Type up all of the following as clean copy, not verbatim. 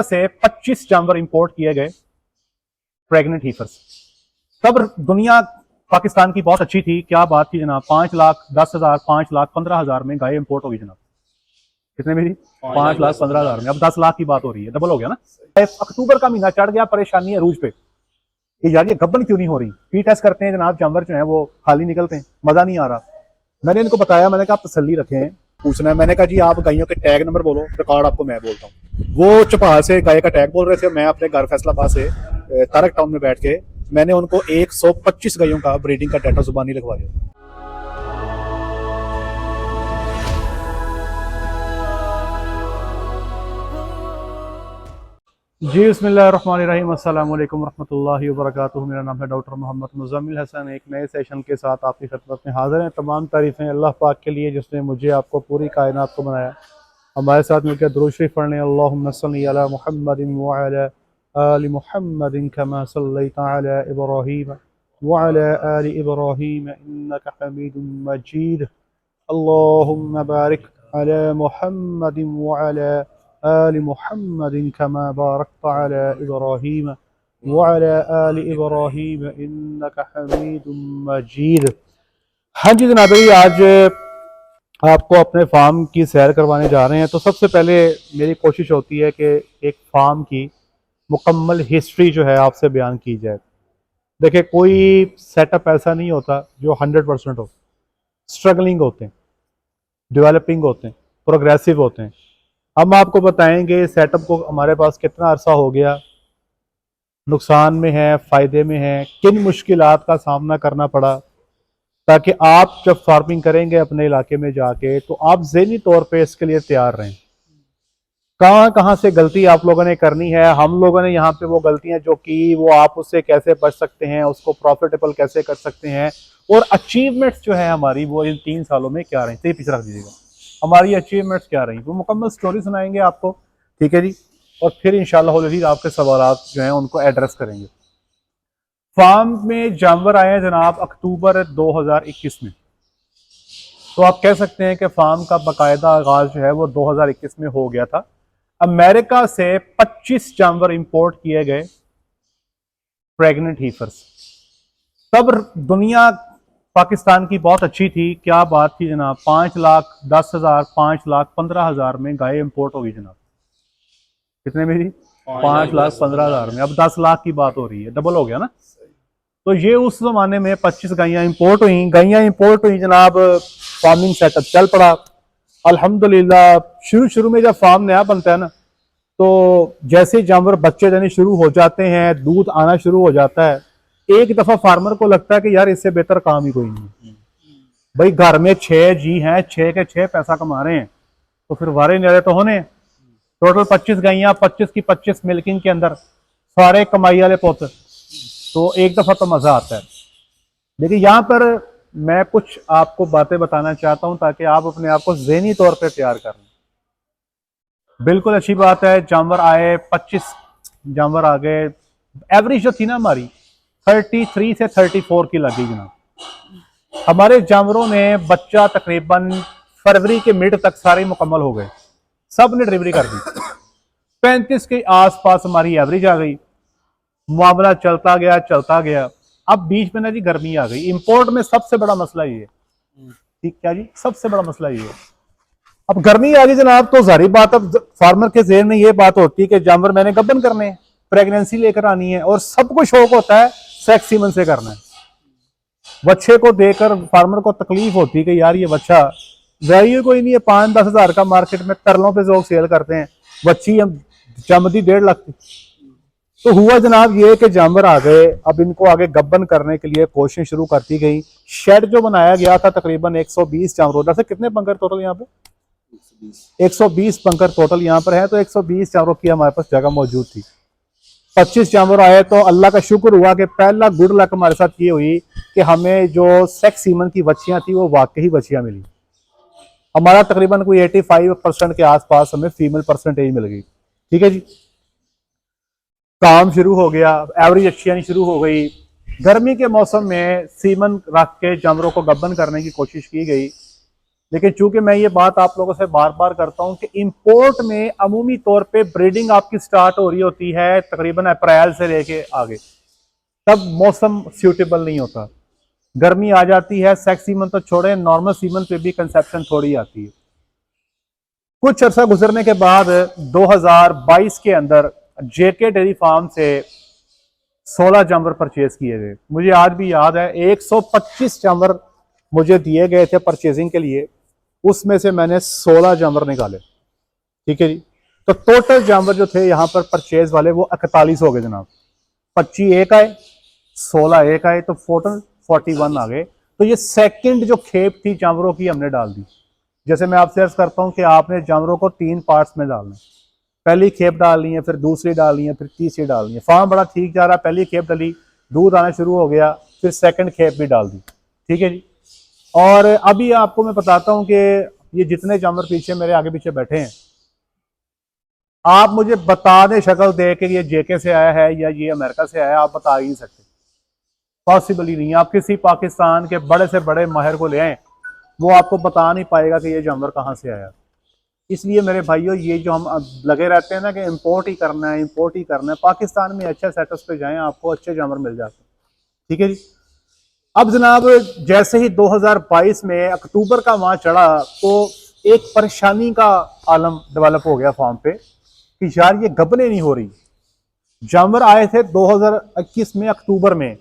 से 25 जानवर इंपोर्ट किए गए, प्रेग्नेंट हीफर्स। तब दुनिया पाकिस्तान की बहुत अच्छी थी, क्या बात थी जनाब। 5,10,000, 5,15,000 में गाय इंपोर्ट होगी जनाब। कितने में थी? 5,15,000 में। अब 10 लाख की बात हो रही है, डबल हो गया ना। अक्टूबर का महीना चढ़ गया, परेशानी है अरूज पे कि यार ये गब्बन क्यों नहीं हो रही। फी टेस्ट करते हैं जनाब, जानवर जो है वो खाली निकलते हैं, मजा नहीं आ रहा। मैंने इनको बताया, मैंने कहा आप तसल्ली रखें, पूछना है। मैंने कहा जी आप गायों के टैग नंबर बोलो, रिकॉर्ड आपको मैं बोलता हूँ। वो चौपाल से गाय का टैग बोल रहे थे, मैं अपने घर फैसलाबाद से तारक टाउन में बैठ के मैंने उनको 125 गायों का ब्रीडिंग का डाटा जुबानी लिखवा दिया। जी बिस्मिल्लाहिर्रहमानिर्रहीम, अस्सलाम वालेकुम रहमतुल्लाहि व बरकातुहू। मेरा नाम है डॉक्टर मोहम्मद मुज़म्मिल हसन। एक नए सेशन के साथ आपकी खिदमत में हाज़िर हैं। तमाम तारीफ़ें अल्लाह पाक के लिए जिसने मुझे आपको पूरी कायनात को बनाया। हमारे साथ मिलकर दुरूद शरीफ पढ़ने, अल्लाहुम्मा सल्ली अला मुहम्मदिन व अला आलि मुहम्मदिन कमा सल्लैता अला इब्राहीम व अला आलि इब्राहीम इन्नका हमीदुम मजीद। अल्लाहुम्मा बारिक अला मुहम्मदिन व अला आलि मुहम्मदिन कमा बारकता अला इब्राहीम व अला आलि इब्राहीम इन्नका हमीदुम मजीद। हाँ जी जनाब, आज आपको अपने फार्म की सैर करवाने जा रहे हैं। तो सबसे पहले मेरी कोशिश होती है कि एक फार्म की मुकम्मल हिस्ट्री जो है आपसे बयान की जाए। देखिए, कोई सेटअप ऐसा नहीं होता जो 100% हो। स्ट्रगलिंग होते हैं, डेवलपिंग होते हैं, प्रोग्रेसिव होते हैं। हम आपको बताएंगे सेटअप को हमारे पास कितना अरसा हो गया, नुकसान में है, फ़ायदे में है, किन मुश्किलात का सामना करना पड़ा, ताकि आप जब फार्मिंग करेंगे अपने इलाके में जाके तो आप ज़हनी तौर पे इसके लिए तैयार रहें। कहाँ कहाँ से गलती आप लोगों ने करनी है, हम लोगों ने यहाँ पे वो गलतियाँ जो की वो आप उससे कैसे बच सकते हैं, उसको प्रॉफिटेबल कैसे कर सकते हैं, और अचीवमेंट्स जो है हमारी वो इन 3 सालों में क्या रही। पीछे रख दीजिएगा, हमारी अचीवमेंट्स क्या रही, वो मुकम्मल स्टोरी सुनाएंगे आपको, ठीक है जी। और फिर इंशाल्लाह आपके सवालात जो हैं उनको एड्रेस करेंगे। फार्म में जानवर आए हैं जनाब अक्टूबर 2021 में, तो आप कह सकते हैं कि फार्म का बाकायदा आगाज जो है वो 2021 में हो गया था। अमेरिका से 25 जानवर इंपोर्ट किए गए, प्रेग्नेंट हीफर्स। तब दुनिया पाकिस्तान की बहुत अच्छी थी, क्या बात थी जनाब। 5,10,000, 5,15,000 में गाय इंपोर्ट होगी जनाब। कितने में थी? 5,15,000 में। अब 10 लाख की बात हो रही है, डबल हो गया ना। तो ये उस जमाने में 25 गायें इंपोर्ट हुई जनाब। फार्मिंग सेटअप चल पड़ा अल्हम्दुलिल्लाह। शुरू में जब फार्म नया बनता है ना, तो जैसे जानवर बच्चे देने शुरू हो जाते हैं, दूध आना शुरू हो जाता है, एक दफा फार्मर को लगता है कि यार इससे बेहतर काम ही कोई नहीं है। भाई घर में 6 जी हैं, 6 के 6 पैसा कमा रहे हैं, तो फिर वारे न्यारे तो होने। टोटल 25 गाइयां, 25 की 25 मिल्किंग के अंदर सारे कमाई वाले पुत, तो एक दफा तो मजा आता है। देखिए, यहाँ पर मैं कुछ आपको बातें बताना चाहता हूं ताकि आप अपने आप को ज़हनी तौर पे तैयार कर लें। बिल्कुल अच्छी बात है, जानवर आए, 25 जानवर आ गए। एवरेज जो थी ना हमारी 33 से 34 की लगी जनाब। हमारे जानवरों ने बच्चा तकरीबन फरवरी के मिड तक सारे मुकम्मल हो गए, सब ने डिलीवरी कर दी। 35 के आसपास हमारी एवरेज आ गई। मामला चलता गया। अब बीच में ना जी गर्मी आ गई। इंपोर्ट में सबसे बड़ा मसला ये है, ठीक क्या जी, सबसे बड़ा मसला ये है। अब गर्मी आ गई जनाब, तो जारी बात, अब फार्मर के ज़हन में ये बात होती है कि जानवर मैंने गब्बन करने हैं, प्रेगनेंसी लेकर आनी है, और सबको शौक होता है सेक्स सीमन से करना है। बच्चे को देकर फार्मर को तकलीफ होती है कि यार ये बच्चा वैल्यू कोई नहीं है, 5-10 हज़ार का मार्केट में तरलों पे लोग सेल करते हैं, बच्ची हम चमदी 1.5 लाख की। तो हुआ जनाब ये कि जानवर आ गए। अब इनको आगे गब्बन करने के लिए कोशिश शुरू करती गई। शेड जो बनाया गया था तकरीबन 120 जानवरों से, कितने पंकर टोटल यहाँ पे? 120 पंकर टोटल यहाँ पर है। तो 120 जानवरों की हमारे पास जगह मौजूद थी। 25 जानवर आए, तो अल्लाह का शुक्र हुआ कि पहला गुड लक हमारे साथ ये हुई कि हमें जो सेक्स सीमन की बच्चियां थी वो वाकई बच्चियां मिली। हमारा तकरीबन कोई 85% के आसपास हमें फीमेल परसेंटेज मिल गई, ठीक है जी। काम शुरू हो गया, एवरेज अच्छी आनी शुरू हो गई। गर्मी के मौसम में सीमन रख के जानवरों को गब्बन करने की कोशिश की गई। लेकिन चूंकि मैं ये बात आप लोगों से बार बार करता हूं कि इंपोर्ट में अमूमी तौर पे ब्रीडिंग आपकी स्टार्ट हो रही होती है तकरीबन अप्रैल से लेके आगे, तब मौसम सूटेबल नहीं होता, गर्मी आ जाती है, सेक्स सीमन तो छोड़े नॉर्मल सीमन पे भी कंसेप्शन थोड़ी आती है। कुछ अर्सा गुजरने के बाद 2022 के अंदर जेके डेयरी फार्म से 16 जानवर परचेज किए गए। मुझे आज भी याद है 125 जानवर मुझे दिए गए थे परचेजिंग के लिए, उसमें से मैंने 16 जानवर निकाले। ठीक है जी, तो टोटल जानवर जो थे यहाँ पर परचेज वाले वो 41 हो गए जनाब। 25 एक आए, 16 एक आए, तो टोटल 41 आ गए। तो ये सेकंड जो खेप थी जानवरों की हमने डाल दी। जैसे मैं आपसे अर्ज करता हूँ कि आपने जानवरों को 3 पार्ट्स में डालना है, पहली खेप डालनी है, फिर दूसरी डालनी है, फिर तीसरी डालनी है। फार्म बड़ा ठीक जा रहा, पहली खेप डाली, दूध आना शुरू हो गया, फिर सेकंड खेप भी डाल दी। ठीक है जी, और अभी आपको मैं बताता हूँ कि ये जितने जानवर पीछे मेरे आगे पीछे बैठे हैं, आप मुझे बता दें शक्ल दे के ये जेके से आया है या ये अमेरिका से आया है, आप बता ही नहीं सकते, पॉसिबल ही नहीं है। आप किसी पाकिस्तान के बड़े से बड़े माहिर को ले आए, वो आपको बता नहीं पाएगा कि ये जानवर कहाँ से आया। इसलिए मेरे भाइयों, ये जो हम लगे रहते हैं ना कि इंपोर्ट ही करना है, इंपोर्ट ही करना है, पाकिस्तान में अच्छे सेटअप पे जाएं, आपको अच्छे जानवर मिल जाते हैं। ठीक है जी, अब जनाब जैसे ही 2022 में अक्टूबर का माह चढ़ा तो एक परेशानी का आलम डेवलप हो गया फार्म पे कि यार ये गबने नहीं हो रही। जानवर आए थे 2021 में अक्टूबर में,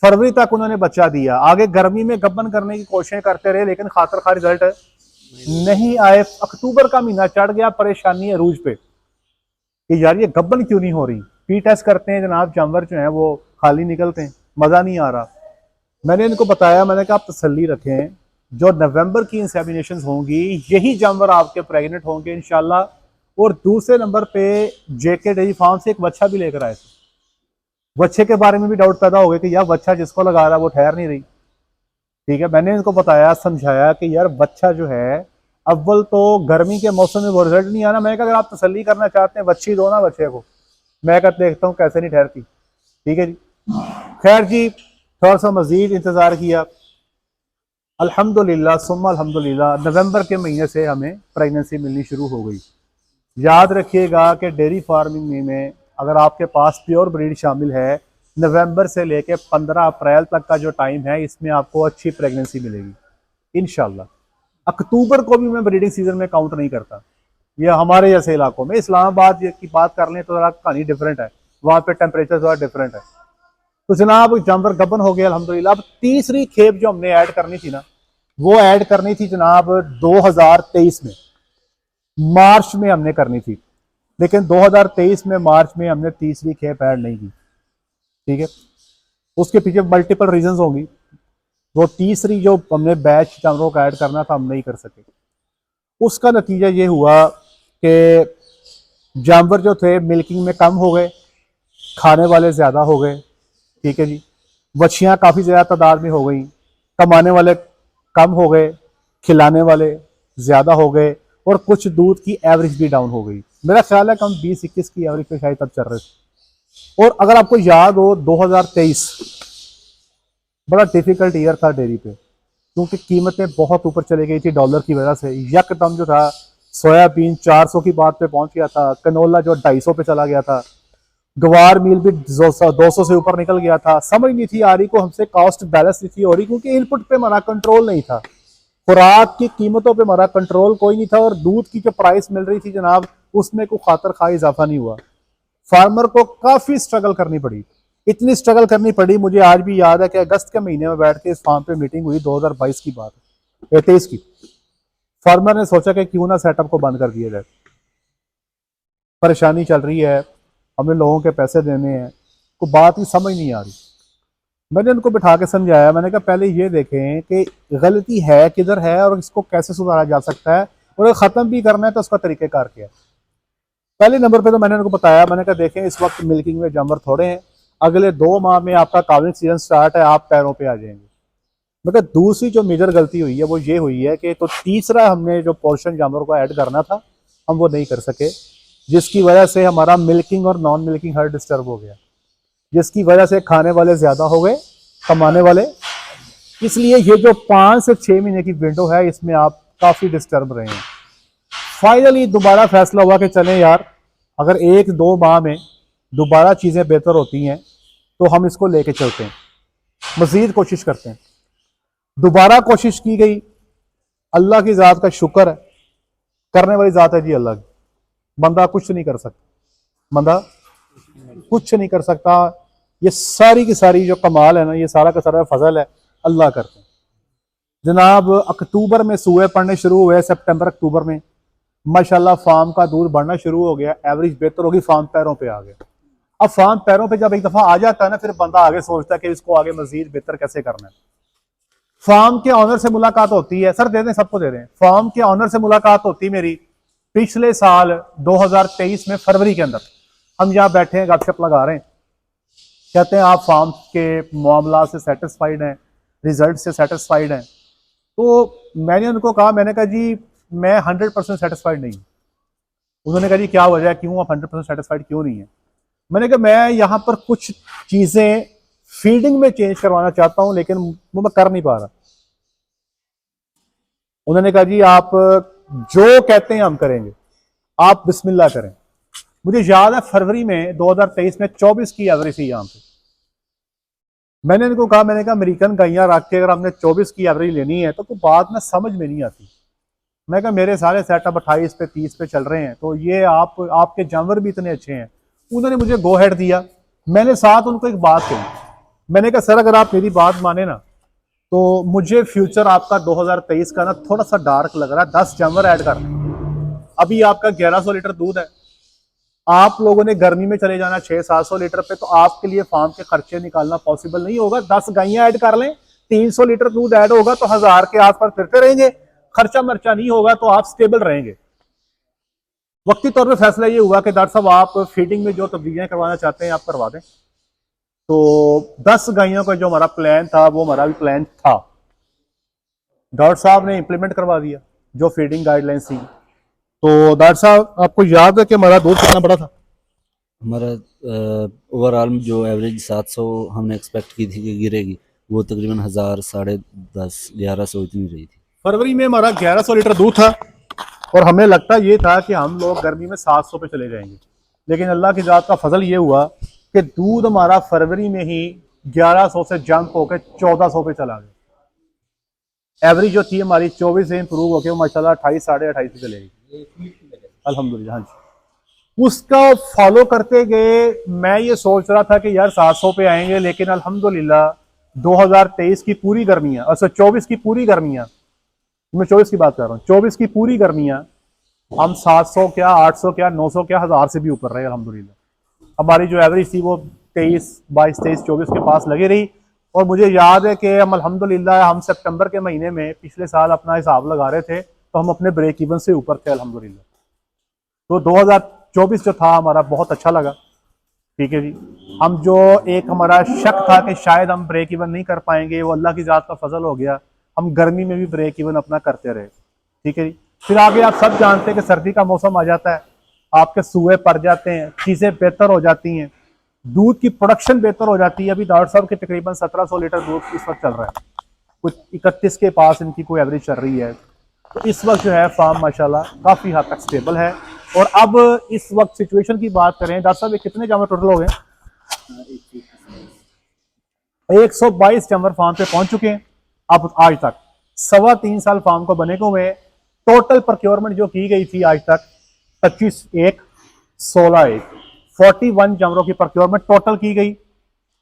फरवरी तक उन्होंने बच्चा दिया, आगे गर्मी में गबन करने की कोशिशें करते रहे, लेकिन खातर खा रिजल्ट नहीं आए। अक्टूबर का महीना चढ़ गया, परेशानी अरूज पे कि यार ये गबन क्यों नहीं हो रही। पी टेस्ट करते हैं जनाब, जानवर जो है वो खाली निकलते हैं, मजा नहीं आ रहा। मैंने इनको बताया, मैंने कहा आप तसल्ली रखें, जो नवंबर की इंसेमिनेशन होंगी यही जानवर आपके प्रेग्नेंट होंगे इंशाल्लाह। और दूसरे नंबर पे जेके डेयरी फार्म से एक बच्चा भी लेकर आए थे। बच्चे के बारे में भी डाउट पैदा हो गया कि यार बच्चा जिसको लगा रहा है वो ठहर नहीं रही। ठीक है, मैंने इनको बताया समझाया कि यार बच्चा जो है, अव्वल तो गर्मी के मौसम में वो रिजल्ट नहीं आना। मैंने कहा अगर आप तसल्ली करना चाहते हैं बच्ची दो ना बच्चे को, मैं कहा देखता हूँ कैसे नहीं ठहरती। ठीक है जी, खैर जी थोड़ा सा मजीद इंतजार किया, अल्हम्दुलिल्लाह सुम्मा अल्हम्दुलिल्लाह नवंबर के महीने से हमें प्रेगनेंसी मिलनी शुरू हो गई। याद रखिएगा कि डेयरी फार्मिंग में अगर आपके पास प्योर ब्रीड शामिल है, नवंबर से लेकर 15 अप्रैल तक का जो टाइम है, इसमें आपको अच्छी प्रेगनेंसी मिलेगी इंशाल्लाह। अक्टूबर को भी मैं ब्रीडिंग सीजन में काउंट नहीं करता। ये हमारे जैसे इलाकों में, इस्लामाबाद की बात कर लें तो जरा कहानी डिफरेंट है, वहाँ पे टेम्परेचर थोड़ा डिफरेंट है। तो जनाब जानवर गबन हो गया अल्हम्दुलिल्लाह। अब तीसरी खेप जो हमने ऐड करनी थी ना, वो ऐड करनी थी जनाब 2023 में, मार्च में हमने करनी थी, लेकिन 2023 में मार्च में हमने तीसरी खेप ऐड नहीं की। ठीक है, उसके पीछे मल्टीपल रीजंस होंगी। वो तीसरी जो हमने बैच जानवरों का ऐड करना था, हम नहीं कर सके। उसका नतीजा ये हुआ कि जानवर जो थे मिल्किंग में कम हो गए, खाने वाले ज़्यादा हो गए। ठीक है जी, बच्चियाँ काफ़ी ज़्यादा तादाद में हो गई, कमाने वाले कम हो गए, खिलाने वाले ज़्यादा हो गए, और कुछ दूध की एवरेज भी डाउन हो गई। मेरा ख्याल है कि हम 20-21 की एवरेज पे शायद तब चल रहे थे। और अगर आपको याद हो 2023 बड़ा डिफिकल्ट ईयर था डेयरी पे, क्योंकि कीमतें बहुत ऊपर चली गई थी डॉलर की वजह से। यकदम जो था सोयाबीन 400 की बात पे पहुंच गया था, कनोला जो 250 पे चला गया था, गवार मील भी 200 से ऊपर निकल गया था। समझ नहीं थी आ रही को हमसे, कॉस्ट बैलेंस नहीं थी हो रही, क्योंकि इनपुट पे हमारा कंट्रोल नहीं था, खुराक की कीमतों पे हमारा कंट्रोल कोई नहीं था, और दूध की जो प्राइस मिल रही थी जनाब, उसमें कोई खातर खा इजाफा नहीं हुआ। फार्मर को काफी स्ट्रगल करनी पड़ी। इतनी स्ट्रगल करनी पड़ी, मुझे आज भी याद है कि अगस्त के महीने में बैठ के इस फार्म पे मीटिंग हुई, 2022 की बात है, 23 की। फार्मर ने सोचा कि क्यों ना सेटअप को बंद कर दिया जाए, परेशानी चल रही है, हमें लोगों के पैसे देने हैं, को बात ही समझ नहीं आ रही। मैंने उनको बिठा के समझाया, मैंने कहा पहले ये देखें कि गलती है किधर है और इसको कैसे सुधारा जा सकता है, और अगर ख़त्म भी करना है तो उसका तरीक़ेकार क्या है। पहले नंबर पे तो मैंने उनको बताया, मैंने कहा देखें इस वक्त मिल्किंग में जानवर थोड़े हैं, अगले 2 माह में आपका काविंग सीजन स्टार्ट है, आप पैरों पे आ जाएंगे। मगर दूसरी जो मेजर गलती हुई है वो ये हुई है कि तो तीसरा हमने जो पोर्शन जानवरों को ऐड करना था, हम वो नहीं कर सके, जिसकी वजह से हमारा मिल्किंग और नॉन मिल्किंग हर डिस्टर्ब हो गया, जिसकी वजह से खाने वाले ज़्यादा हो गए, कमाने वाले। इसलिए ये जो 5 से 6 महीने की विंडो है, इसमें आप काफ़ी डिस्टर्ब रहे हैं। फाइनली दोबारा फैसला हुआ कि चलें यार, अगर 1-2 माह में दोबारा चीज़ें बेहतर होती हैं तो हम इसको लेके चलते हैं, मज़ीद कोशिश करते हैं। दोबारा कोशिश की गई, अल्लाह की ज़ात का शुक्र है, करने वाली ज़ात है जी अल्लाह की, बंदा कुछ नहीं कर सकता, बंदा कुछ नहीं कर सकता। ये सारी की सारी जो कमाल है ना, ये सारा का सारा फजल है, अल्लाह करते हैं। जनाब अक्टूबर में सूए पड़ने शुरू हुए, सितंबर अक्टूबर में माशाल्लाह फार्म का दूध बढ़ना शुरू हो गया, एवरेज बेहतर होगी, फार्म पैरों पे आ गया। अब फार्म पैरों पे जब एक दफा आ जाता है ना, फिर बंदा आगे सोचता है कि इसको आगे मजीद बेहतर कैसे करना है। फार्म के ऑनर से मुलाकात होती है, सर दे दें, सबको दे दें। फार्म के ऑनर से मुलाकात होती मेरी पिछले साल 2023 में फरवरी के अंदर। हम यहाँ बैठे हैं, गपशप लगा रहे हैं, कहते हैं आप फार्म के मामला से सेटिस्फाइड हैं, रिजल्ट से सेटिस्फाइड हैं। तो मैंने उनको कहा, मैंने कहा जी मैं 100% सेटिस्फाइड नहीं हूँ। उन्होंने कहा जी क्या वजह है, क्यों आप 100% सेटिस्फाइड क्यों नहीं है? मैंने कहा मैं यहाँ पर कुछ चीजें फीडिंग में चेंज करवाना चाहता हूं, लेकिन वो मैं कर नहीं पा रहा। उन्होंने कहा जी आप जो कहते हैं हम करेंगे, आप बिस्मिल्लाह करें। मुझे याद है फरवरी में 2023 में 24 की एवरेज थी यहाँ पे। मैंने इनको कहा, मैंने कहा अमेरिकन गाइयां रख के अगर हमने 24 की एवरेज लेनी है तो बात में समझ में नहीं आती। मैं कहा मेरे सारे सेटअप 28 पे 30 पे चल रहे हैं, तो ये आपके जानवर भी इतने अच्छे हैं। उन्होंने मुझे गो हेड दिया। मैंने साथ उनको एक बात कही, मैंने कहा सर अगर आप मेरी बात माने ना, तो मुझे फ्यूचर आपका 2023 का ना थोड़ा सा डार्क लग रहा है, 10 जानवर ऐड कर। अभी आपका 1100 लीटर दूध है, आप लोगों ने गर्मी में चले जाना 600-700 लीटर पे, तो आपके लिए फार्म के खर्चे निकालना पॉसिबल नहीं होगा। 10 गाइयां ऐड कर लें, 300 लीटर दूध ऐड होगा तो 1000 के आसपास फिरते रहेंगे, खर्चा मर्चा नहीं होगा, तो आप स्टेबल रहेंगे। वक्ती तौर पे फैसला ये हुआ कि डॉक्टर साहब आप फीडिंग में जो तब्दीलियां करवाना चाहते हैं आप करवा दें। तो 10 गायों का जो हमारा प्लान था, वो हमारा भी प्लान था, डॉक्टर साहब ने इंप्लीमेंट करवा दिया जो फीडिंग गाइडलाइंस थी। तो डॉक्टर साहब आपको याद है कि हमारा दूध कितना बड़ा था? हमारा ओवरऑल जो एवरेज 700 हमने एक्सपेक्ट की थी कि गिरेगी, वो तकरीबन 1000, 10.5, 1100 इतनी रही थी। फरवरी में हमारा 1100 लीटर दूध था और हमें लगता ये था कि हम लोग गर्मी में 700 पे चले जाएंगे, लेकिन अल्लाह की जात का फजल ये हुआ कि दूध हमारा फरवरी में ही 1100 से जंप होकर 1400 पे चला गया। एवरेज जो थी हमारी 24 से इंप्रूव होकर माशाल्लाह 28, 28.5 पे चलेगी अल्हम्दुलिल्लाह। हाँ जी, उसका फॉलो करते गए। मैं ये सोच रहा था कि यार 700 पे आएंगे, लेकिन अल्हम्दुलिल्लाह 2023 की पूरी गर्मियां, अच्छा 24 की पूरी गर्मियां, मैं 24 की बात कर रहा हूँ, 24 की पूरी गर्मियां हम 700 क्या, 800 क्या, 900 क्या, 1000 से भी ऊपर रहे अल्हम्दुलिल्लाह। हमारी जो एवरेज थी वो 23, 22, 23, 24 के पास लगी रही। और मुझे याद है कि हम अल्हम्दुलिल्लाह हम सितंबर के महीने में पिछले साल अपना हिसाब लगा रहे थे, तो हम अपने ब्रेक इवन से ऊपर थे अल्हम्दुलिल्लाह। तो 2024 जो था हमारा बहुत अच्छा लगा। ठीक है जी, हम जो एक हमारा शक था कि शायद हम ब्रेक इवन नहीं कर पाएंगे, वो अल्लाह की जात का फजल हो गया, हम गर्मी में भी ब्रेक इवन अपना करते रहे। ठीक है जी, फिर आगे आप सब जानते हैं कि सर्दी का मौसम आ जाता है, आपके सूए पड़ जाते हैं, चीज़ें बेहतर हो जाती हैं, दूध की प्रोडक्शन बेहतर हो जाती है। अभी डॉक्टर साहब के तकरीबन 1700 लीटर दूध इस वक्त चल रहा है, कुछ 31 के पास इनकी कोई एवरेज चल रही है। तो इस वक्त जो है फार्म माशाल्लाह काफ़ी हद तक स्टेबल है। और अब इस वक्त सिचुएशन की बात करें, डॉक्टर साहब कितने जानवर टोटल हो गए? 122 जानवर फार्म पे पहुंच चुके हैं। अब आज तक 3.25 साल फार्म को बने को हुए। टोटल प्रोक्योरमेंट जो की गई थी आज तक 25 एक 16 एक 41 जानवरों की प्रोक्योरमेंट टोटल की गई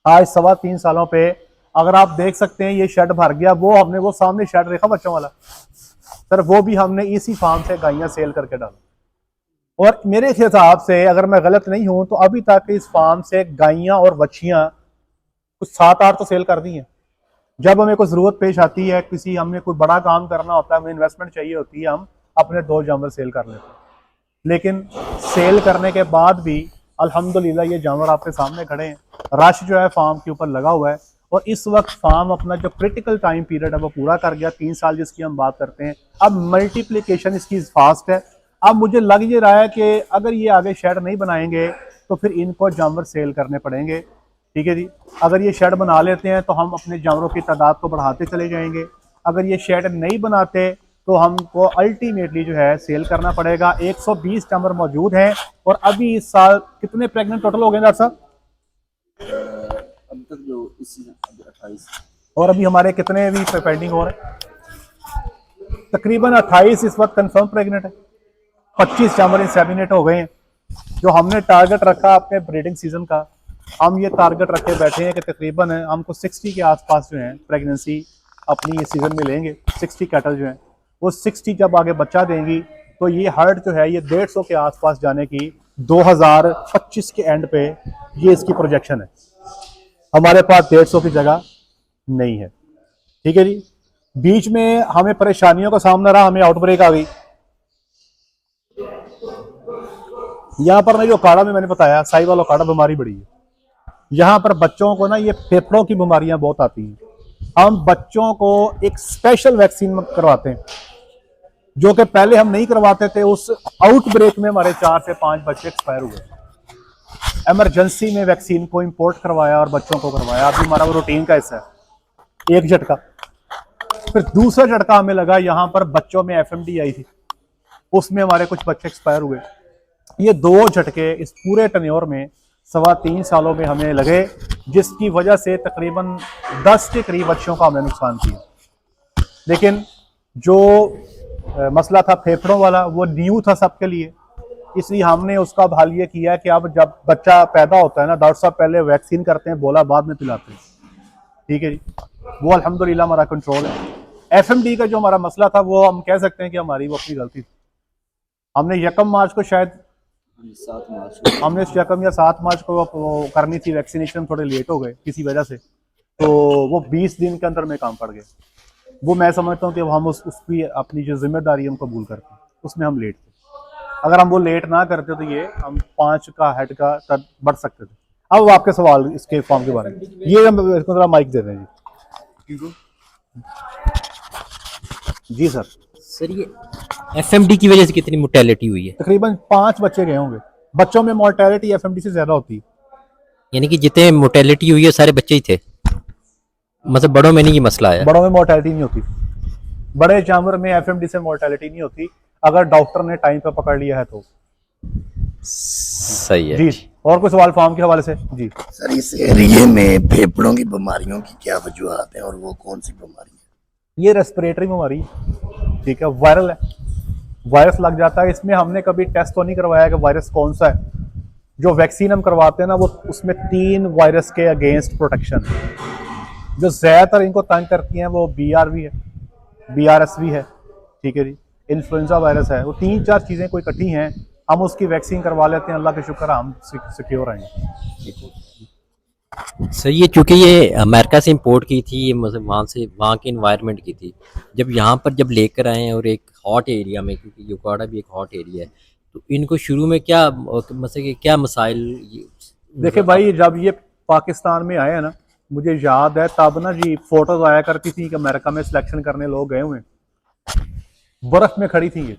आज 3.25 सालों पे। अगर आप देख सकते हैं ये शेड भर गया, वो हमने वो सामने शेड देखा बच्चों वाला सर, वो भी हमने इसी फार्म से गायें सेल करके डाला। और मेरे हिसाब से अगर मैं गलत नहीं हूं तो अभी तक इस फार्म से गायें और बच्चियां कुछ 7-8 तो सेल कर दी हैं। जब हमें कोई जरूरत पेश आती है, किसी हमने कोई बड़ा काम करना होता है, हमें इन्वेस्टमेंट चाहिए होती है, हम अपने 2 जानवर सेल कर लेते हैं। लेकिन सेल करने के बाद भी अल्हम्दुलिल्लाह ये जानवर आपके सामने खड़े हैं, रश जो है फार्म के ऊपर लगा हुआ है। और इस वक्त फार्म अपना जो क्रिटिकल टाइम पीरियड है वो पूरा कर गया, 3 साल जिसकी हम बात करते हैं। अब मल्टीप्लिकेशन इसकी फास्ट है। अब मुझे लग ये रहा है कि अगर ये आगे शेड नहीं बनाएंगे तो फिर इनको जानवर सेल करने पड़ेंगे। ठीक है जी, अगर ये शेड बना लेते हैं तो हम अपने जानवरों की तादाद को बढ़ाते चले जाएंगे। अगर ये शेड नहीं बनाते तो हमको अल्टीमेटली जो है सेल करना पड़ेगा। 120 टामर मौजूद हैं और अभी इस साल कितने प्रेग्नेंट टोटल हो गए डॉक्टर साहब? अब तक जो इस सीजन 28 और अभी हमारे कितने भी पेंडिंग हो रहे हैं? तकरीबन 28 इस वक्त कंफर्म प्रेग्नेंट है। 25 टामर इंसेमिनेट हो गए हैं। जो हमने टारगेट रखा अपने ब्रीडिंग सीजन का, हम ये टारगेट रखे बैठे हैं कि तकरीबन हमको 60 के आसपास जो है प्रेगनेंसी अपनी इस सीजन में लेंगे। 60 कैटल जो हैं वो 60 जब आगे बच्चा देंगी तो ये हर्ड जो है ये 150 के आसपास जाने की 2025 के एंड पे ये इसकी प्रोजेक्शन है। हमारे पास 150 की जगह नहीं है। ठीक है जी। बीच में हमें परेशानियों का सामना रहा, हमें आउटब्रेक आ गई। यहाँ पर ना जो काढ़ा में मैंने बताया साहिवाल काढ़ा बीमारी बड़ी है। यहाँ पर बच्चों को ना ये फेफड़ों की बीमारियां बहुत आती हैं। हम बच्चों को एक स्पेशल वैक्सीन करवाते हैं जो कि पहले हम नहीं करवाते थे। उस आउटब्रेक में हमारे 4 से 5 बच्चे एक्सपायर हुए। इमरजेंसी में वैक्सीन को इंपोर्ट करवाया और बच्चों को करवाया। अभी हमारा वो रूटीन का हिस्सा है। एक झटका, फिर दूसरा झटका हमें लगा यहाँ पर बच्चों में एफएमडी आई थी, उसमें हमारे कुछ बच्चे एक्सपायर हुए। ये 2 झटके इस पूरे टन्योर में 3.25 सालों में हमें लगे, जिसकी वजह से तकरीबन 10 के करीब बच्चों का हमने नुकसान किया। लेकिन जो मसला था फेफड़ों वाला वो न्यू था सबके लिए, इसलिए हमने उसका हल ये किया कि अब जब बच्चा पैदा होता है ना, डॉक्टर साहब पहले वैक्सीन करते हैं, बोला बाद में पिलाते हैं। ठीक है जी। वो अल्हम्दुलिल्लाह हमारा कंट्रोल है। एफएमडी का जो हमारा मसला था वो हम कह सकते हैं कि हमारी वो अपनी गलती थी। हमने 1 मार्च को शायद 7 मार्च हमने 1 या 7 मार्च को करनी थी वैक्सीनेशन, थोड़े लेट हो गए किसी वजह से, तो वो 20 दिन के अंदर में काम पड़ गया। वो मैं समझता हूँ कि हम उसकी अपनी जो जिम्मेदारी हम कबूल करते हैं, उसमें हम लेट थे। अगर हम वो लेट ना करते तो ये हम 5 का हेड का तक बढ़ सकते थे। अब आपके सवाल इसके फॉर्म के बारे में, ये इसको जरा माइक दे दें जी। जी सर। सर ये एफएमडी की वजह से कितनी मोर्टेलिटी हुई है? तकरीबन 5 बच्चे गए होंगे। बच्चों में मोर्टेलिटी एफएमडी से ज्यादा होती है। यानी कि जितने मोर्टेलिटी हुई है सारे बच्चे ही थे, मतलब बड़ों में नहीं ये मसला है? बड़ों में मोर्टेलिटी नहीं होती। बड़े जानवर में एफएमडी से मोर्टेलिटी नहीं होती अगर डॉक्टर ने टाइम पे पकड़ लिया है तो। सही है जी। और कोई सवाल फार्म के हवाले से? जी सर, इस एरिए में फेफड़ों की बीमारियों की क्या वजूहत है और वो कौन सी बीमारी है? ये रेस्पिरेटरी बीमारी, ठीक है, वायरल है, वायरस लग जाता है। इसमें हमने कभी टेस्ट तो नहीं करवाया कि वायरस कौन सा है। जो वैक्सीन हम करवाते हैं ना वो उसमें 3 वायरस के अगेंस्ट प्रोटेक्शन है। जो ज्यादातर इनको तंग करती हैं वो BRV है, BRSV है, ठीक है जी, इन्फ्लुएंजा वायरस है। वो 3-4 चीजें कोई इकट्ठी हैं, हम उसकी वैक्सीन करवा लेते हैं, अल्लाह का शुक्र है हम सिक्योर हैं। सर ये चूंकि ये अमेरिका से इंपोर्ट की थी, ये मतलब वहाँ के इन्वायरमेंट की थी, जब यहाँ पर जब लेकर आए हैं और एक हॉट एरिया में, क्योंकि योकाड़ा भी एक हॉट एरिया है, तो इनको शुरू में क्या मतलब कि क्या मसाइल? देखिए भाई, जब ये पाकिस्तान में आए हैं ना, मुझे याद है तब ना जी फोटोज आया करती थी कि अमेरिका में सिलेक्शन करने लोग गए हुए, बर्फ में खड़ी थी ये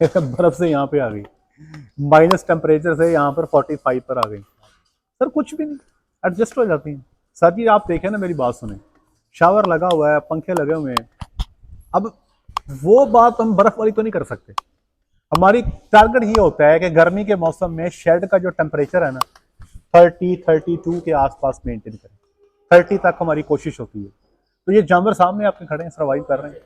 बर्फ से यहाँ पे आ गई, माइनस टेम्परेचर से यहाँ पर 45 पर आ गई। सर कुछ भी नहीं, एडजस्ट हो जाती हैं। सर जी आप देखें ना, मेरी बात सुने, शावर लगा हुआ है, पंखे लगे हुए हैं। अब वो बात हम बर्फ वाली तो नहीं कर सकते। हमारी टारगेट ये होता है कि गर्मी के मौसम में शेड का जो टेम्परेचर है ना 30-32 के आसपास मेंटेन करें। 30 तक हमारी कोशिश होती है। तो ये जानवर सामने आपके खड़े हैं, सर्वाइव कर रहे हैं।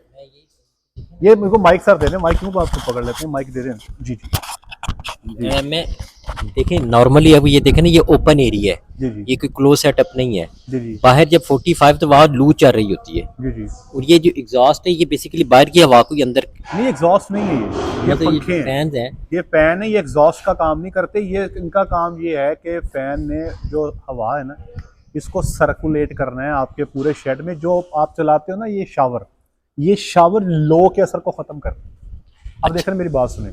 ये मेरे को माइक सर दे दें, माइक क्यों आपको पकड़ लेते हैं, माइक दे दें। जी जी मैं देखें नॉर्मली अब ये देखें ना, ये ओपन एरिया है, जी जी ये कोई क्लोज सेटअप नहीं है। जी जी बाहर जब 45 तो वहाँ लू चल रही होती है, जी जी। और ये जो एग्जॉस्ट है ये बेसिकली बाहर की हवा को ये अंदर, नहीं एग्जॉस्ट नहीं है, ये मतलब पंखे हैं, फैंस हैं। ये फैन है, ये एग्जॉस्ट का काम नहीं करते। ये इनका काम ये है कि फैन ने जो हवा है ना इसको सर्कुलेट करना है आपके पूरे शेड में। जो आप चलाते हो ना ये शावर लो के असर को खत्म करता है। अब देख रहे मेरी बात सुने,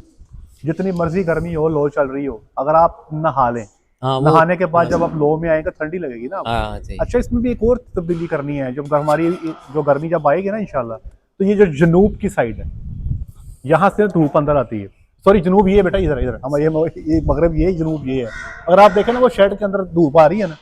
जितनी मर्जी गर्मी हो, लो चल रही हो, अगर आप नहा लें, नहाने के बाद जब आप लो में आएंगे ठंडी लगेगी ना आपको। अच्छा, इसमें भी एक और तब्दीली करनी है। जब हमारी जो गर्मी जब आएगी ना इंशाल्लाह, तो ये जो जनूब की साइड है यहाँ से धूप अंदर आती है। सॉरी जनूब ये बेटा, इधर इधर हमारे ये मगरब ये, जनूब ये है। अगर आप देखें ना वो शेड के अंदर धूप आ रही है ना,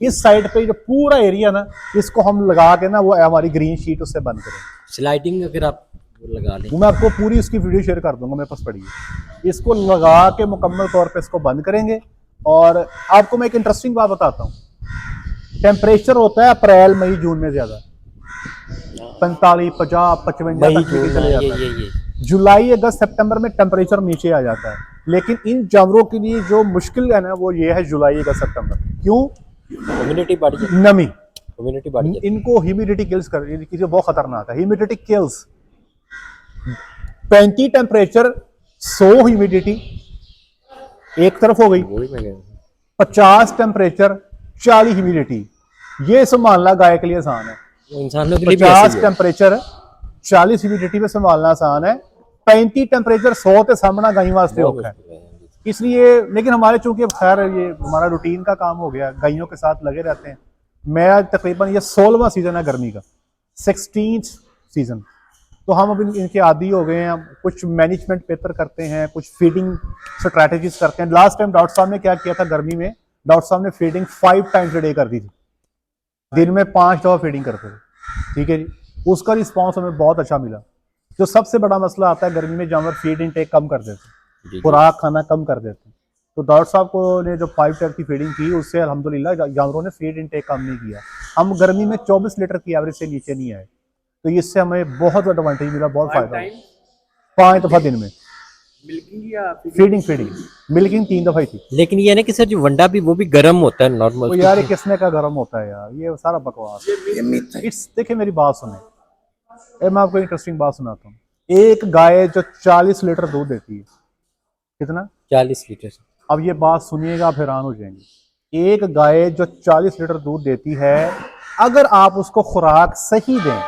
इस साइड पे जो पूरा एरिया ना इसको हम लगा के ना वो हमारी ग्रीन शीट उससे बंद करें। स्लाइडिंग अगर आप वो लगा लें। वो मैं आपको पूरी इसकी वीडियो शेयर कर दूंगा, मेरे पास पड़ी है। इसको लगा के मुकम्मल तौर पे इसको बंद करेंगे। और आपको मैं एक इंटरेस्टिंग बात बताता हूँ, टेम्परेचर होता है अप्रैल मई जून में ज्यादा 45 50 55 मई तक भी जून चले ये जाता है। ये जुलाई अगस्त सितंबर में टेम्परेचर नीचे आ जाता है। लेकिन इन जानवरों के लिए जो मुश्किल है ना वो ये है जुलाई अगस्त सितंबर। क्यों? ह्यूमिडिटी बढ़ जाती नमी। ह्यूमिडिटी बढ़ जाती इनको ह्यूमिडिटी किल्स कर, इनकी जो बहुत खतरनाक है ह्यूमिडिटी किल्स। 35 टेम्परेचर 100 ह्यूमिडिटी एक तरफ हो गई, है। वही मैं कह रहा हूँ। 50 टेम्परेचर 40 ह्यूमिडिटी, ये संभालना गाय के लिए आसान है। वो इंसानों के लिए भी 50 ऐसे ही है। टेम्परेचर 40 ह्यूमिडिटी पे संभालना आसान है, 35 टेम्परेचर 100 ते सामना गाय वास्ते बहुत औखा है। मुश्किल है। इसलिए लेकिन हमारे चूंकि अब खैर ये हमारा रूटीन का काम हो गया, गायों के साथ लगे रहते हैं। मैं तकरीबन ये 16वां सीजन है गर्मी का, 16th सीजन। तो हम अब इनके आदी हो गए हैं। कुछ मैनेजमेंट बेहतर करते हैं, कुछ फीडिंग स्ट्रैटेजीज करते हैं। लास्ट टाइम डॉक्टर साहब ने क्या किया था गर्मी में, डॉक्टर साहब ने फीडिंग 5 टाइम्स अ डे कर दी थी, दिन में 5 दफा फीडिंग करते थे। ठीक है जी, उसका रिस्पॉन्स हमें बहुत अच्छा मिला। जो सबसे बड़ा मसला आता है गर्मी में, जानवर फीड इनटेक कम कर देते हैं, जी, खुराक खाना कम कर देते हैं। तो डॉक्टर साहब को ने जो 5 टाइम की फीडिंग की, उससे अल्हम्दुलिल्लाह जानवरों ने फीड इनटेक कम नहीं किया। हम गर्मी में 24 लीटर की एवरेज से नीचे नहीं आए। तो इससे हमें बहुत एडवांटेज मिला, बहुत फायदा हुआ। 5 दफा दिन में फीडिंग मिल्किंग 3 दफा ही थी। लेकिन ये है ना कि सर जो वंडा भी वो भी गर्म होता है तो नॉर्मल। यार ये किसने का गर्म होता है यार, ये सारा बकवास। ये मिथ है। इट्स देखिए मेरी बात सुने, मैं आपको इंटरेस्टिंग बात सुनाता हूँ। एक गाय जो 40 लीटर दूध देती है, कितना? 40 लीटर। अब ये बात सुनिएगा, आप हैरान हो जाएंगे। एक गाय जो 40 लीटर दूध देती है, अगर आप उसको खुराक सही दें,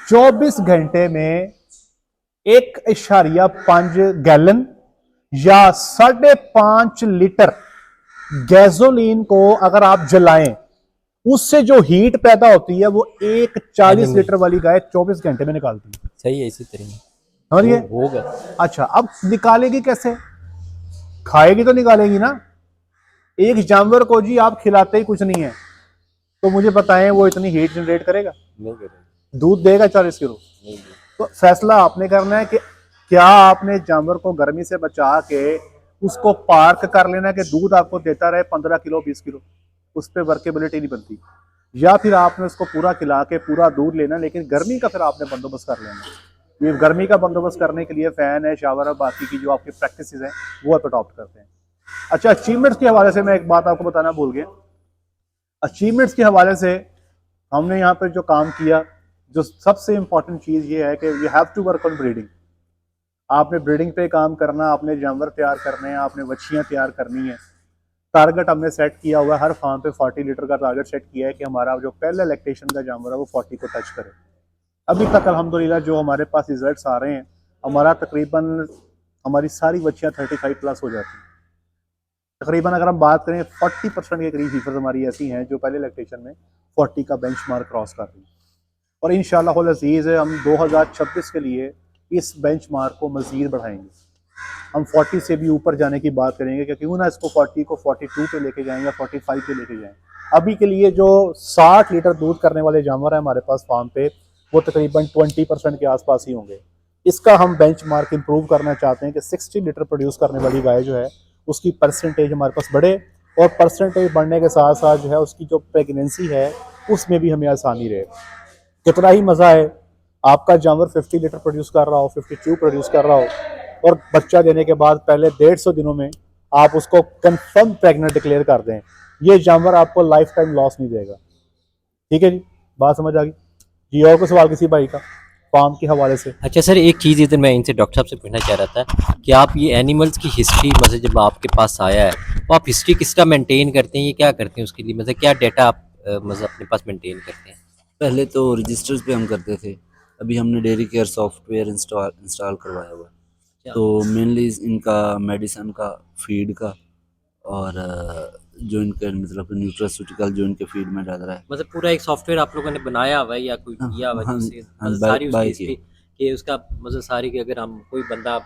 24 घंटे में 1.5 गैलन या 5.5 लीटर गैसोलीन को अगर आप जलाएं, उससे जो हीट पैदा होती है वो एक 40 लीटर वाली गाय 24 घंटे में निकालती है। सही है, इसी तरह समझिए? होगा। अच्छा, अब निकालेगी कैसे? खाएगी तो निकालेगी ना। एक जानवर को जी आप खिलाते ही कुछ नहीं है, तो मुझे बताएं वो इतनी हीट जनरेट करेगा? नहीं करेगा। दूध देगा 40 किलो? नहीं तो फैसला आपने करना है कि क्या आपने जानवर को गर्मी से बचा के उसको पार्क कर लेना है कि दूध आपको देता रहे 15 किलो 20 किलो, उस पर वर्केबिलिटी नहीं बनती। या फिर आपने उसको पूरा खिला के पूरा दूध लेना, लेकिन गर्मी का फिर आपने बंदोबस्त कर लेना। ये गर्मी का बंदोबस्त करने के लिए फैन है, शावर है, बाकी की जो आपकी प्रैक्टिस हैं वो आप अडॉप्ट करते हैं। अच्छा, अचीवमेंट्स के हवाले से मैं एक बात आपको बताना भूल गया। अचीवमेंट्स के हवाले से हमने यहाँ पर जो काम किया, जो सबसे इंपॉर्टेंट चीज़ ये है कि you have to work on breeding. आपने ब्रीडिंग पे काम करना, आपने जानवर तैयार करने हैं, आपने बच्चियाँ तैयार करनी है। टारगेट हमने सेट किया हुआ है, हर फार्म पे 40 लीटर का टारगेट सेट किया है कि हमारा जो पहले लैक्टेशन का जानवर है वो 40 को टच करे। अभी तक अल्हम्दुलिल्लाह जो हमारे पास रिजल्ट्स आ रहे हैं, हमारा तकरीबन हमारी सारी बच्चियाँ 35 प्लस हो जाती हैं। तकरीबन अगर हम बात करें 40% के करीब फीफर्स हमारी ऐसी हैं जो पहले लैक्टेशन में 40 का बेंचमार्क क्रॉस कर रही हैं। और इंशाअल्लाह अज़ीज़ हम 2026 के लिए इस बेंचमार्क को मज़ीद बढ़ाएंगे। हम 40 से भी ऊपर जाने की बात करेंगे कि क्यों ना इसको 40 को 42 पे लेके जाएं या 45 पे लेके जाएं। अभी के लिए जो 60 लीटर दूध करने वाले जानवर हैं हमारे पास फार्म पे, वो तकरीबन 20% के आसपास ही होंगे। इसका हम बेंचमार्क इंप्रूव करना चाहते हैं कि 60 लीटर प्रोड्यूस करने वाली गाय जो है उसकी परसेंटेज हमारे पास बढ़े, और परसेंटेज बढ़ने के साथ साथ जो है उसकी जो प्रेगनेंसी है उसमें भी हमें आसानी रहे। कितना ही मज़ा है आपका जानवर 50 लीटर प्रोड्यूस कर रहा हो, 52 प्रोड्यूस कर रहा हो, और बच्चा देने के बाद पहले 150 दिनों में आप उसको कंफर्म प्रेग्नेंट डिक्लेयर कर दें, ये जानवर आपको लाइफ टाइम लॉस नहीं देगा। ठीक है जी, बात समझ आ गई जी? और कोई सवाल किसी भाई का फार्म के हवाले से? अच्छा सर, एक चीज़ इधर मैं इनसे डॉक्टर साहब से पूछना चाह रहा था कि आप ये एनिमल्स की हिस्ट्री, मतलब जब आपके पास आया है तो आप हिस्ट्री किस तरह मेंटेन करते हैं, ये क्या करते हैं उसके लिए, मतलब क्या डाटा आप मतलब अपने पास मेंटेन करते हैं? पहले तो रजिस्टर्स पे हम करते थे, अभी हमने डेयरी केयर सॉफ्टवेयर इंस्टॉल करवाया हुआ है। तो मेनली इनका मेडिसिन का, फीड का, और जो इनका मतलब न्यूट्रास्यूटिकल जो इनके फीड में डाल रहा है। मतलब पूरा एक सॉफ्टवेयर आप लोगों ने बनाया हुआ है या कोई किया हुआ है जिससे मतलब सारी उसकी हिस्ट्री कि उसका मतलब सारी कि अगर हम कोई बंदा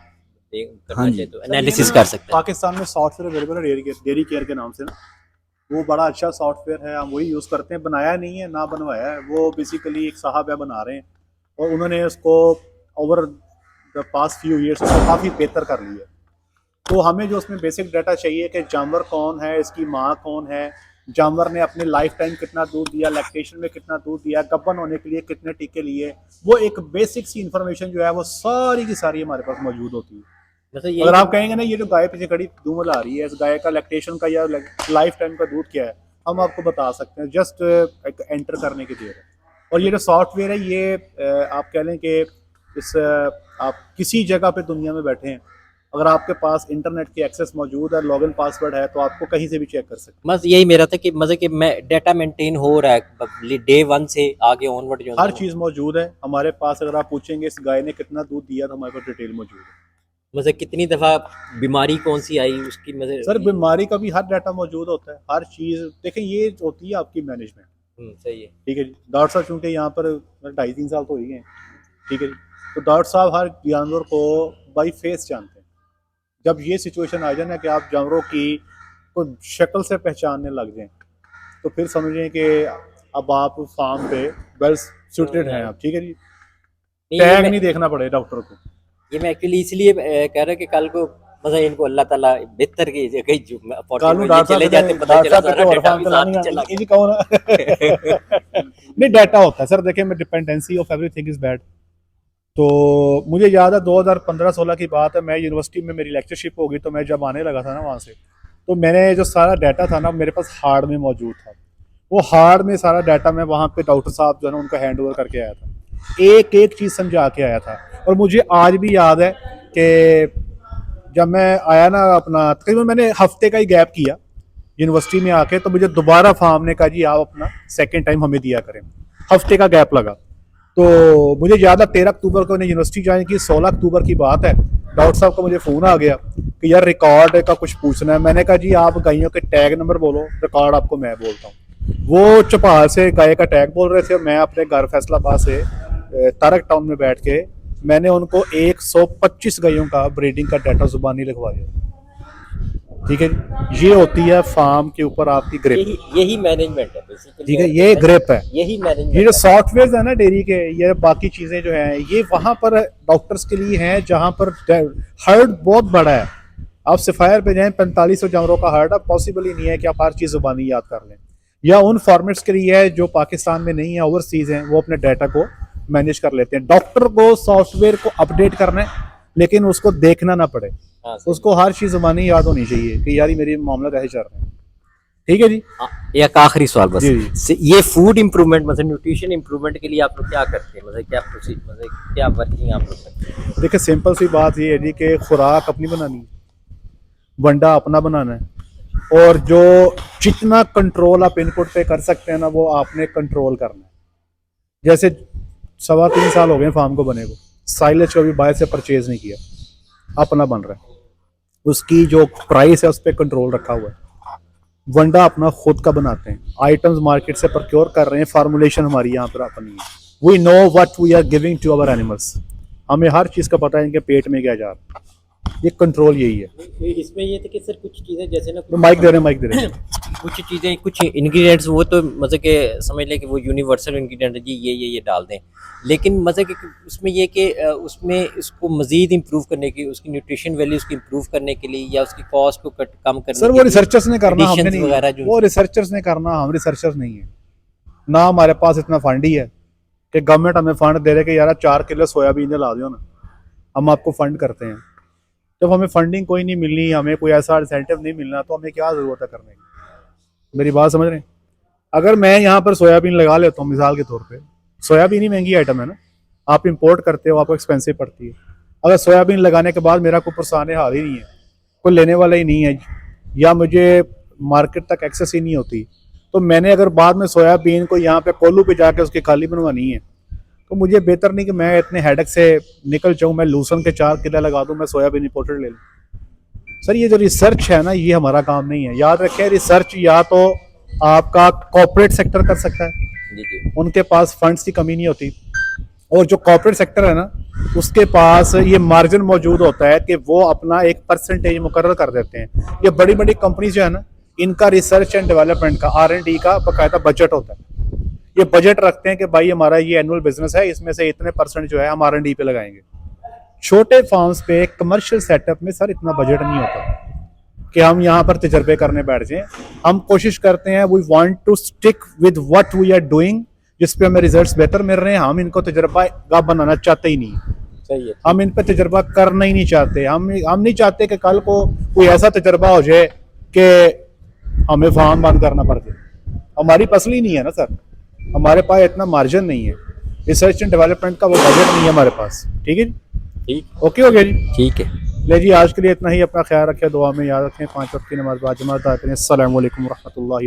करना चाहे तो एनालिसिस कर सकते हैं? पाकिस्तान में सॉफ्टवेयर अवेलेबल है डेयरी केयर के नाम से ना, वो बड़ा अच्छा सॉफ्टवेयर है, हम वही यूज़ करते हैं। बनाया नहीं है ना बनवाया है, वो बेसिकली एक साहब है बना रहे हैं। और उन्होंने उसको over the past few years उसको काफ़ी बेहतर कर लिया। तो हमें जो उसमें बेसिक डाटा चाहिए कि जानवर कौन है, इसकी माँ कौन है, जानवर ने अपने लाइफ टाइम कितना दूध दिया, लैक्टेशन में कितना दूध दिया, गब्बन होने के लिए कितने टीके लिए, वो एक बेसिक सी इन्फॉर्मेशन जो है वो सारी की सारी हमारे पास मौजूद होती है। मतलब ये अगर आप कहेंगे ना ये जो गाय पीछे खड़ी दूध ला रही है, इस गाय का लैक्टेशन का या लाइफ टाइम का दूध क्या है, हम आपको बता सकते हैं, जस्ट एक एंटर करने की देर है। और ये जो सॉफ्टवेयर है ये आप कह लें कि इस आप किसी जगह पे दुनिया में बैठे हैं, अगर आपके पास इंटरनेट की एक्सेस मौजूद है, लॉगिन पासवर्ड है, तो आपको कहीं से भी चेक कर सकते हैं। बस यही मेरा था कि मतलब कि मैं डाटा मेंटेन हो रहा है डे 1 से आगे ऑनवर्ड जो हर चीज़ मौजूद है हमारे पास। अगर आप पूछेंगे इस गाय ने कितना दूध दिया, तो हमारे पास डिटेल मौजूद है। मतलब कितनी दफ़ा बीमारी कौन सी आई उसकी मतलब सर बीमारी का भी हर डाटा मौजूद होता है, हर चीज़। देखें ये होती है आपकी मैनेजमेंट, सही है। ठीक है जी। डॉक्टर साहब चूँकि यहाँ पर 2.5-3 साल तो हो ही गए, ठीक है जी, तो डॉक्टर साहब हर जानवर को बाई फेस जानते हैं। जब ये सिचुएशन आ जाए ना कि आप जानवरों की को शक्ल से पहचानने लग जाएं, तो फिर समझें कि अब आप फार्म पे वेल सूटेड हैं आप, ठीक है जी। टैग नहीं देखना पड़े डॉक्टर को। ये मैं एक्चुअली इसलिए कह रहा कि कल को मतलब इनको अल्लाह ताला बेहतर की कहीं कालू चले डॉक्टर जाते पता चला सारा डाटा भी साथ ही चला गया। नहीं कौन नहीं डाटा होता है सर। देखिए मैं dependency of everything is bad. तो मुझे याद है 2015-16 की बात है, मैं यूनिवर्सिटी में मेरी लेक्चरशिप होगी, तो मैं जब आने लगा था ना वहाँ से, तो मैंने जो सारा डाटा था ना मेरे पास हार्ड में मौजूद था। वो हार्ड में सारा डाटा मैं वहाँ पे डॉक्टर साहब जो है ना उनको हैंड ओवर करके आया था, एक एक चीज़ समझा के आया था। और मुझे आज भी याद है कि जब मैं आया ना अपना तकरीबन मैंने हफ्ते का ही गैप किया यूनिवर्सिटी में आके, तो मुझे दोबारा फार्म ने कहा जी आप अपना सेकेंड टाइम हमें दिया करें। हफ्ते का गैप लगा। तो मुझे याद है 13 अक्टूबर को मैंने यूनिवर्सिटी ज्वाइन की, 16 अक्टूबर की बात है, डॉक्टर साहब का मुझे फ़ोन आ गया कि यार रिकॉर्ड का कुछ पूछना है। मैंने कहा जी आप गायों के टैग नंबर बोलो, रिकॉर्ड आपको मैं बोलता हूँ। वो चौपाल से गाय का टैग बोल रहे थे और मैं अपने घर फैसलाबाद से तारक टाउन में बैठ के मैंने उनको 125 गायों का ब्रीडिंग का डाटा जुबानी लिखवा दिया। ठीक है, ये होती है फार्म के ऊपर आपकी ग्रिप, यही मैनेजमेंट है बेसिकली। ठीक है, ये ग्रिप है, यही मैनेजमेंट। ये जो सॉफ्टवेयर है ना डेयरी के, ये बाकी चीज़ें जो हैं ये वहाँ पर डॉक्टर्स के लिए हैं जहाँ पर हर्ड बहुत बड़ा है। आप सफायर पे जाएं, 4500 जानवरों का हर्ड है, पॉसिबल ही नहीं है कि आप हर चीज़ जुबानी याद कर लें। या उन फॉर्मेट्स के लिए है जो पाकिस्तान में नहीं है, ओवरसीज हैं, वो अपने डाटा को मैनेज कर लेते हैं। डॉक्टर को सॉफ्टवेयर को अपडेट करना है, लेकिन उसको देखना ना पड़े, उसको हर चीज़ जुबानी याद होनी चाहिए कि यार मेरे मामला कैसे चल रहे हैं। ठीक है जी। एक आखिरी सवाल बस, जी। ये फूड इम्प्रूवमेंट मतलब न्यूट्रिशन इम्प्रूवमेंट के लिए आप लोग क्या करते हैं, मतलब क्या प्रोसीजर, मतलब क्या वर्किंग आप लोग करते हैं? देखिए सिंपल सी बात ये है जी कि खुराक अपनी बनानी है, वंडा अपना बनाना है, और जो जितना कंट्रोल आप इनपुट पे कर सकते हैं ना वो आपने कंट्रोल करना है। जैसे 3.25 साल हो गए फार्म को बने को, साइलेज कभी बाहर से परचेज नहीं किया, अपना बन रहा है, उसकी जो प्राइस है उस पर कंट्रोल रखा हुआ है। वंडा अपना खुद का बनाते हैं, आइटम्स मार्केट से प्रोक्योर कर रहे हैं, फार्मूलेशन हमारी यहाँ पर अपनी है। We know what we are giving to our animals, हमें हर चीज़ का पता है इनके पेट में क्या जा रहा है, ये कंट्रोल यही है। इसमें ये था कि सर कुछ चीज़ें जैसे ना तो माइक दे रहे हैं कुछ चीज़ें कुछ इंग्रेडिएंट्स वो तो मतलब कि समझ लें कि वो यूनिवर्सल इंग्रेडिएंट है जी, ये डाल दें, लेकिन मतलब कि उसमें ये कि उसमें इसको मज़ीद इम्प्रूव करने की, उसकी न्यूट्रिशन वैल्यू उसकी इम्प्रूव करने के लिए या उसकी कॉस्ट को कम करने सर वो रिसर्चर्स ने करना, हमने नहीं, वगैरह जो वो रिसर्चर्स ने करना, हम रिसर्चर्स नहीं है ना, हमारे पास इतना फंड ही है कि गवर्नमेंट हमें फंड दे रहे कि यार 4 किलो सोयाबीन ला दो ना, हम आपको फंड करते हैं। जब हमें फंडिंग कोई नहीं मिलनी, हमें कोई ऐसा इंसेंटिव नहीं मिलना, तो हमें क्या ज़रूरत है करने की? मेरी बात समझ रहे हैं? अगर मैं यहाँ पर सोयाबीन लगा लेता हूँ मिसाल के तौर पे, सोयाबीन ही महंगी आइटम है ना, आप इंपोर्ट करते हो, आपको एक्सपेंसिव पड़ती है। अगर सोयाबीन लगाने के बाद मेरा कोई पुरसाने हाल ही नहीं है, कोई लेने वाला ही नहीं है, या मुझे मार्केट तक एक्सेस ही नहीं होती, तो मैंने अगर बाद में सोयाबीन को यहाँ पे कोल्लू पे जाके उसकी खाली बनवानी है, तो मुझे बेहतर नहीं कि मैं इतने हेडेक से निकल जाऊँ, मैं लूसन के 4 किलो लगा दूँ, मैं सोयाबीन इंपोर्टेड ले लूँ। सर ये जो रिसर्च है ना, ये हमारा काम नहीं है। याद रखें, रिसर्च या तो आपका कॉर्पोरेट सेक्टर कर सकता है, उनके पास फंड्स की कमी नहीं होती, और जो कॉर्पोरेट सेक्टर है ना उसके पास ये मार्जिन मौजूद होता है कि वो अपना एक परसेंटेज मुकर्रर कर देते हैं। ये बड़ी बड़ी कंपनी जो है ना, इनका रिसर्च एंड डेवलपमेंट का R&D का बाकायदा बजट होता है, ये बजट रखते हैं कि भाई हमारा ये एनुअल बिजनेस है, इसमें से इतने % जो है हम R&D पे लगाएंगे। छोटे फार्म्स पे कमर्शियल सेटअप में सर इतना बजट नहीं होता कि हम यहाँ पर तजर्बे करने बैठ जाएं। हम कोशिश करते हैं, we want to stick with what we are doing, जिस पे हमें रिजल्ट्स बेहतर मिल रहे हैं। हम इनको तजर्बा बनाना चाहते ही नहीं, सही है। हम इन पे तजर्बा करना ही नहीं चाहते। हम नहीं चाहते कि कल को कोई ऐसा तजर्बा हो जाए कि हमें फार्म बंद करना पड़ जाए। हमारी फसल ही नहीं है ना सर, हमारे पास इतना मार्जिन नहीं है, रिसर्च एंड डेवलपमेंट का वो बजट नहीं है हमारे पास। ठीक है जी, ठीक ओके हो गया जी। ठीक है। ले जी, आज के लिए इतना ही। अपना ख्याल रखें, दुआ में याद रखें। 5 वक्त की नमाज बाद जमात अदा करें। अस्सलामु अलैकुम रहमतुल्लाहि